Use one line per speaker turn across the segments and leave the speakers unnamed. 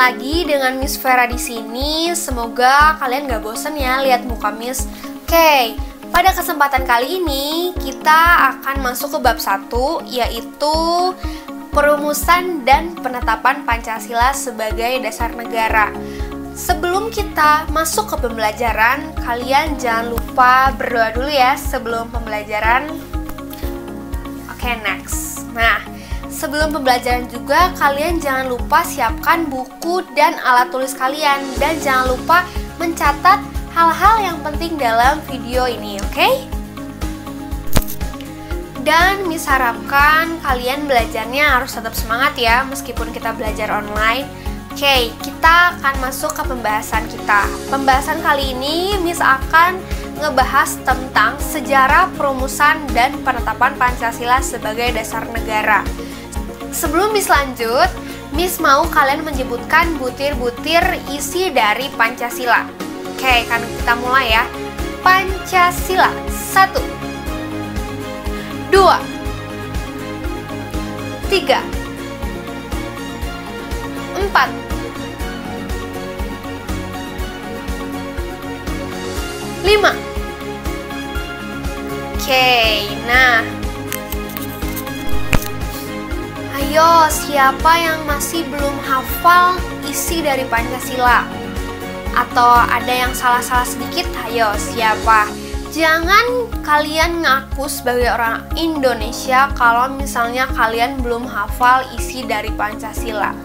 lagi dengan Miss Vera di sini. Semoga kalian gak bosen ya lihat muka Miss. Oke, pada kesempatan kali ini kita akan masuk ke bab 1, yaitu perumusan dan penetapan Pancasila sebagai dasar negara. Sebelum kita masuk ke pembelajaran, kalian jangan lupa berdoa dulu ya sebelum pembelajaran. Oke, next. Nah, sebelum pembelajaran juga, kalian jangan lupa siapkan buku dan alat tulis kalian. Dan jangan lupa mencatat hal-hal yang penting dalam video ini, oke? Dan Miss harapkan kalian belajarnya harus tetap semangat ya, meskipun kita belajar online. Oke, kita akan masuk ke pembahasan kita. Pembahasan kali ini Miss akan ngebahas tentang sejarah perumusan dan penetapan Pancasila sebagai dasar negara. Sebelum Miss lanjut, Miss mau kalian menyebutkan butir-butir isi dari Pancasila. Oke, kan kita mulai ya. Pancasila. 1, 2, 3, 4, 5. Oke, nah, ayo, siapa yang masih belum hafal isi dari Pancasila? Atau ada yang salah-salah sedikit? Ayo, siapa? Jangan kalian ngaku sebagai orang Indonesia kalau misalnya kalian belum hafal isi dari Pancasila.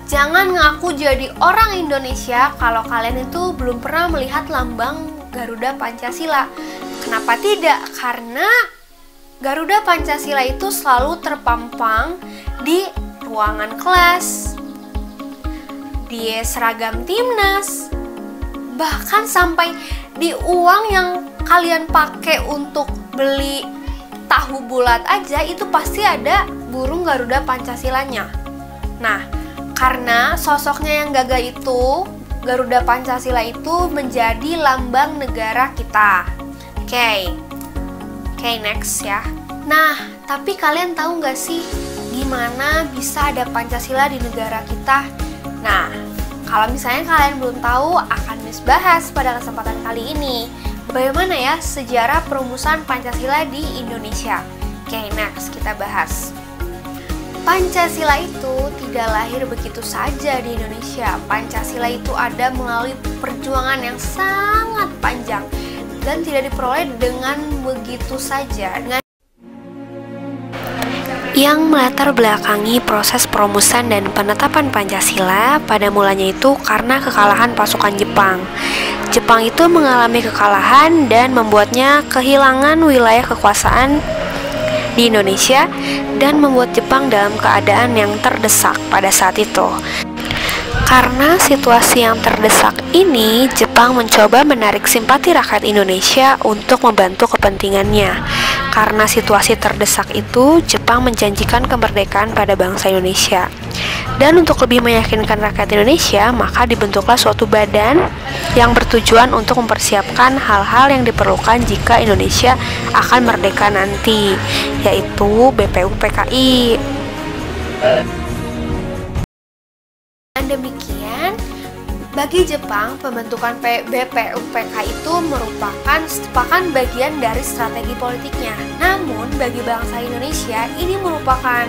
Jangan ngaku jadi orang Indonesia kalau kalian itu belum pernah melihat lambang Garuda Pancasila. Kenapa tidak? Karena Garuda Pancasila itu selalu terpampang di ruangan kelas, di seragam timnas, bahkan sampai di uang yang kalian pakai untuk beli tahu bulat aja itu pasti ada burung Garuda Pancasilanya. Nah, karena sosoknya yang gagah itu, Garuda Pancasila itu menjadi lambang negara kita. Oke, next ya. Nah, tapi kalian tahu nggak sih gimana bisa ada Pancasila di negara kita? Nah, kalau misalnya kalian belum tahu, akan Miss bahas pada kesempatan kali ini. Bagaimana ya sejarah perumusan Pancasila di Indonesia? Oke, next kita bahas. Pancasila itu tidak lahir begitu saja di Indonesia. Pancasila itu ada melalui perjuangan yang sangat panjang dan tidak diperoleh dengan begitu saja. Yang melatar belakangi proses perumusan dan penetapan Pancasila pada mulanya itu karena kekalahan pasukan Jepang. Jepang itu mengalami kekalahan dan membuatnya kehilangan wilayah kekuasaan di Indonesia dan membuat Jepang dalam keadaan yang terdesak pada saat itu. Karena situasi yang terdesak ini, Jepang mencoba menarik simpati rakyat Indonesia untuk membantu kepentingannya. Karena situasi terdesak itu, Jepang menjanjikan kemerdekaan pada bangsa Indonesia. Dan untuk lebih meyakinkan rakyat Indonesia, maka dibentuklah suatu badan yang bertujuan untuk mempersiapkan hal-hal yang diperlukan jika Indonesia akan merdeka nanti, yaitu BPUPKI. Dan demikian, bagi Jepang, pembentukan BPUPKI itu merupakan bagian dari strategi politiknya. Namun, bagi bangsa Indonesia, ini merupakan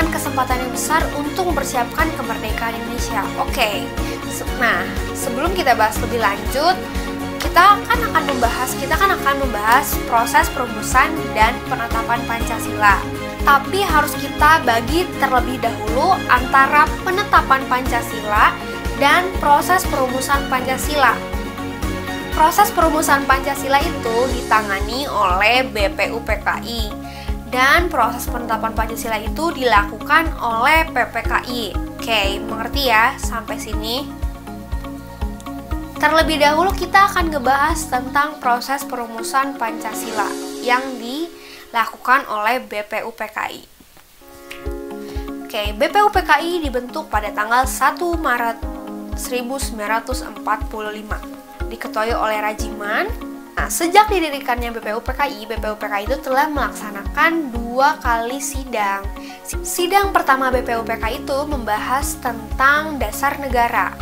kesempatan yang besar untuk mempersiapkan kemerdekaan Indonesia. Oke, nah, sebelum kita bahas lebih lanjut, kita akan membahas proses perumusan dan penetapan Pancasila. Tapi harus kita bagi terlebih dahulu antara penetapan Pancasila dan proses perumusan Pancasila. Proses perumusan Pancasila itu ditangani oleh BPUPKI dan proses penetapan Pancasila itu dilakukan oleh PPKI. Oke, mengerti ya sampai sini? Terlebih dahulu kita akan ngebahas tentang proses perumusan Pancasila yang dilakukan oleh BPUPKI. Oke, BPUPKI dibentuk pada tanggal 1 Maret 1945, diketuai oleh Rajiman. Nah, sejak didirikannya BPUPKI itu telah melaksanakan 2 2 kali sidang. Sidang pertama BPUPK itu membahas tentang dasar negara.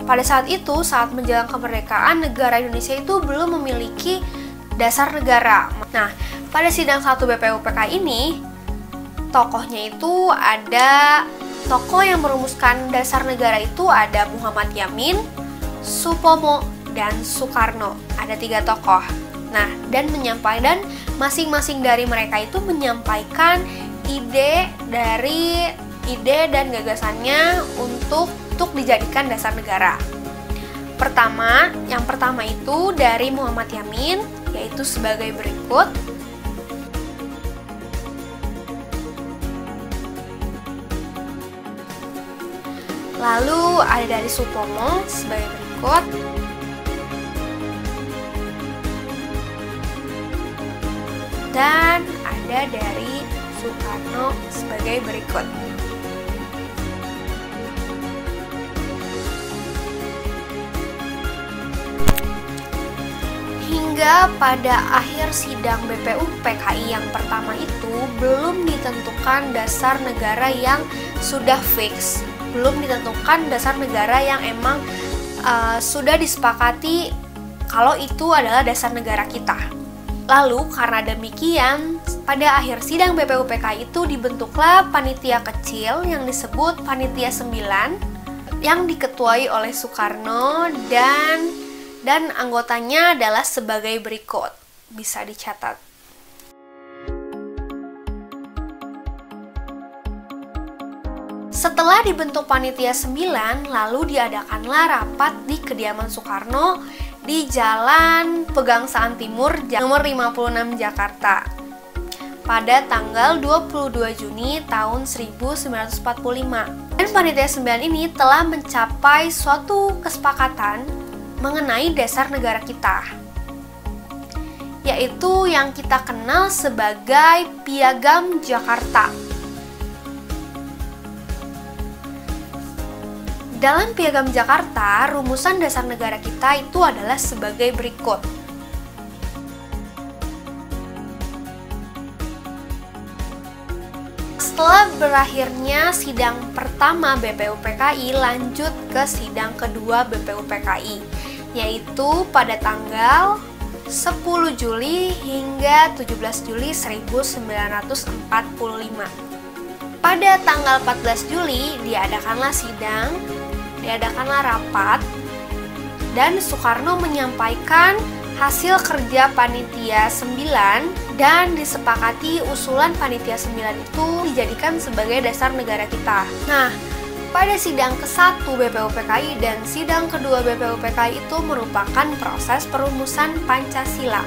Pada saat itu, saat menjelang kemerdekaan, negara Indonesia itu belum memiliki dasar negara. Nah, pada sidang 1 BPUPK ini, tokohnya itu ada tokoh yang merumuskan dasar negara itu ada Muhammad Yamin, Supomo, dan Soekarno. Ada 3 tokoh. Nah, dan masing-masing dari mereka itu menyampaikan ide dan gagasannya untuk dijadikan dasar negara. Yang pertama itu dari Muhammad Yamin, yaitu sebagai berikut. Lalu ada dari Supomo sebagai berikut. Dan ada dari Soekarno sebagai berikut. Hingga pada akhir sidang BPUPKI yang pertama itu belum ditentukan dasar negara yang sudah fix, belum ditentukan dasar negara yang emang sudah disepakati kalau itu adalah dasar negara kita. Lalu karena demikian, pada akhir sidang BPUPK itu dibentuklah panitia kecil yang disebut Panitia 9 yang diketuai oleh Soekarno dan anggotanya adalah sebagai berikut. Bisa dicatat. Setelah dibentuk Panitia 9, lalu diadakanlah rapat di kediaman Soekarno di Jalan Pegangsaan Timur nomor 56 Jakarta pada tanggal 22 Juni tahun 1945. Dan Panitia 9 ini telah mencapai suatu kesepakatan mengenai dasar negara kita, yaitu yang kita kenal sebagai Piagam Jakarta. Dalam Piagam Jakarta, rumusan dasar negara kita itu adalah sebagai berikut. Setelah berakhirnya sidang pertama BPUPKI, lanjut ke sidang kedua BPUPKI, yaitu pada tanggal 10 Juli hingga 17 Juli 1945. Pada tanggal 14 Juli diadakanlah rapat dan Soekarno menyampaikan hasil kerja Panitia 9 dan disepakati usulan Panitia 9 itu dijadikan sebagai dasar negara kita. Nah, pada sidang ke-1 BPUPKI dan sidang kedua BPUPKI itu merupakan proses perumusan Pancasila.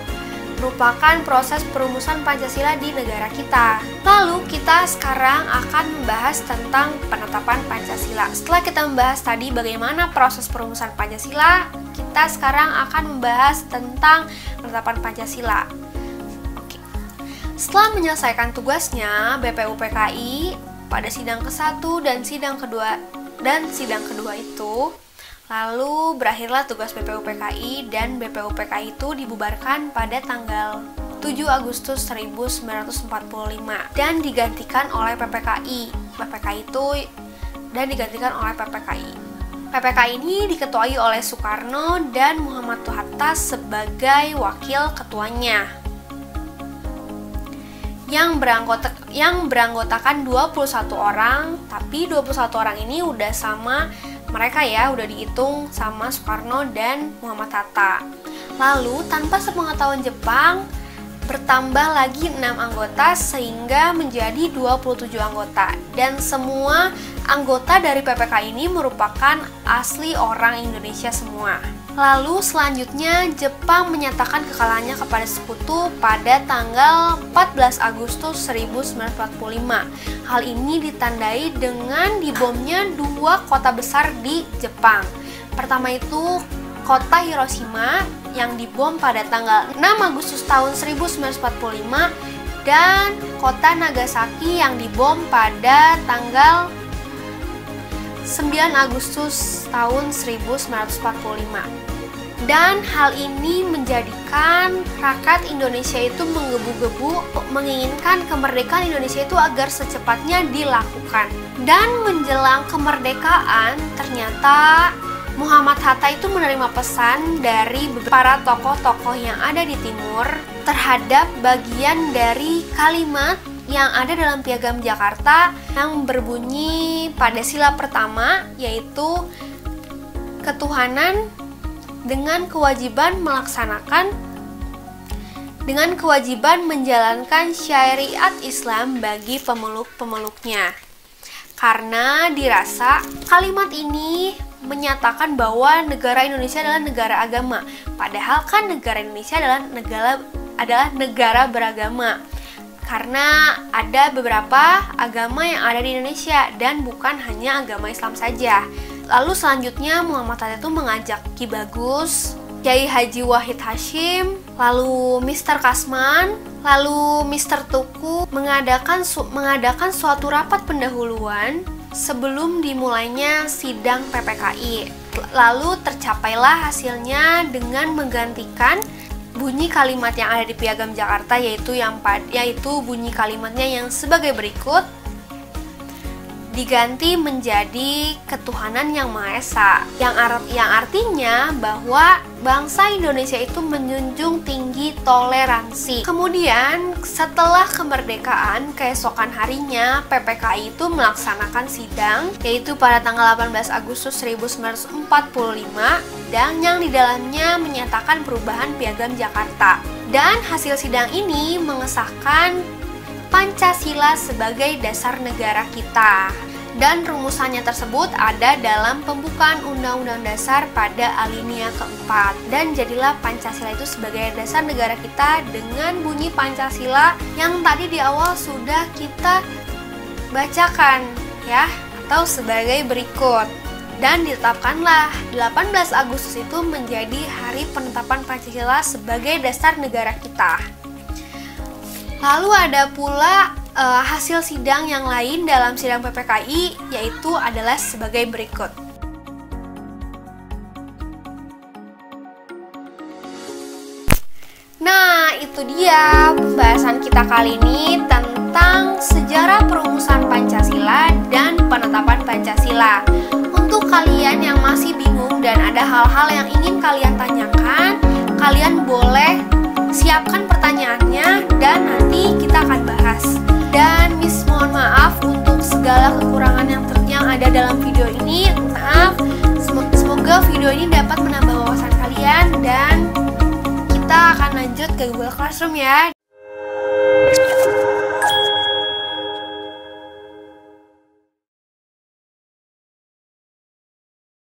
Di negara kita. Lalu kita sekarang akan membahas tentang penetapan Pancasila. Setelah kita membahas tadi bagaimana proses perumusan Pancasila, kita sekarang akan membahas tentang penetapan Pancasila. Oke. Setelah menyelesaikan tugasnya, BPUPKI pada sidang ke-1 dan sidang kedua itu, lalu berakhirlah tugas BPUPKI dan BPUPKI itu dibubarkan pada tanggal 7 Agustus 1945 dan digantikan oleh PPKI. PPKI ini diketuai oleh Soekarno dan Muhammad Hatta sebagai wakil ketuanya. Yang beranggotakan 21 orang, tapi 21 orang ini udah sama mereka ya, udah dihitung sama Soekarno dan Muhammad Hatta. Lalu tanpa sepengetahuan Jepang bertambah lagi 6 anggota sehingga menjadi 27 anggota. Dan semua anggota dari PPK ini merupakan asli orang Indonesia semua. Lalu selanjutnya Jepang menyatakan kekalahannya kepada Sekutu pada tanggal 14 Agustus 1945. Hal ini ditandai dengan dibomnya 2 kota besar di Jepang. Pertama itu kota Hiroshima yang dibom pada tanggal 6 Agustus tahun 1945 dan kota Nagasaki yang dibom pada tanggal 9 Agustus tahun 1945. Dan hal ini menjadikan rakyat Indonesia itu menggebu-gebu menginginkan kemerdekaan Indonesia itu agar secepatnya dilakukan. Dan menjelang kemerdekaan, ternyata Muhammad Hatta itu menerima pesan dari para tokoh-tokoh yang ada di timur terhadap bagian dari kalimat yang ada dalam Piagam Jakarta yang berbunyi pada sila pertama, yaitu ketuhanan dengan kewajiban menjalankan syariat Islam bagi pemeluk-pemeluknya. Karena dirasa kalimat ini menyatakan bahwa negara Indonesia adalah negara agama. Padahal kan negara Indonesia adalah negara beragama. Karena ada beberapa agama yang ada di Indonesia dan bukan hanya agama Islam saja. Lalu selanjutnya Muhammad Hatta itu mengajak Ki Bagus, Kiai Haji Wahid Hasyim, lalu Mr. Kasman, lalu Mr. Tuku mengadakan suatu rapat pendahuluan sebelum dimulainya sidang PPKI. Lalu tercapailah hasilnya dengan menggantikan bunyi kalimat yang ada di Piagam Jakarta, yaitu bunyi kalimatnya yang sebagai berikut, diganti menjadi ketuhanan yang Maha Esa, yang artinya bahwa bangsa Indonesia itu menjunjung tinggi toleransi. Kemudian setelah kemerdekaan, keesokan harinya PPKI itu melaksanakan sidang, yaitu pada tanggal 18 Agustus 1945, dan yang di dalamnya menyatakan perubahan Piagam Jakarta. Dan hasil sidang ini mengesahkan Pancasila sebagai dasar negara kita. Dan rumusannya tersebut ada dalam pembukaan Undang-Undang Dasar pada alinea keempat. Dan jadilah Pancasila itu sebagai dasar negara kita dengan bunyi Pancasila yang tadi di awal sudah kita bacakan ya, atau sebagai berikut. Dan ditetapkanlah 18 Agustus itu menjadi hari penetapan Pancasila sebagai dasar negara kita. Lalu ada pula hasil sidang yang lain dalam sidang PPKI, yaitu adalah sebagai berikut. Nah, itu dia pembahasan kita kali ini tentang sejarah perumusan Pancasila dan penetapan Pancasila. Untuk kalian yang masih bingung dan ada hal-hal yang ingin kalian tanyakan, kalian boleh siapkan pertanyaannya dan nanti kita akan bahas. Dan Miss mohon maaf untuk segala kekurangan yang ada dalam video ini. Maaf, semoga video ini dapat menambah wawasan kalian dan kita akan lanjut ke Google Classroom ya.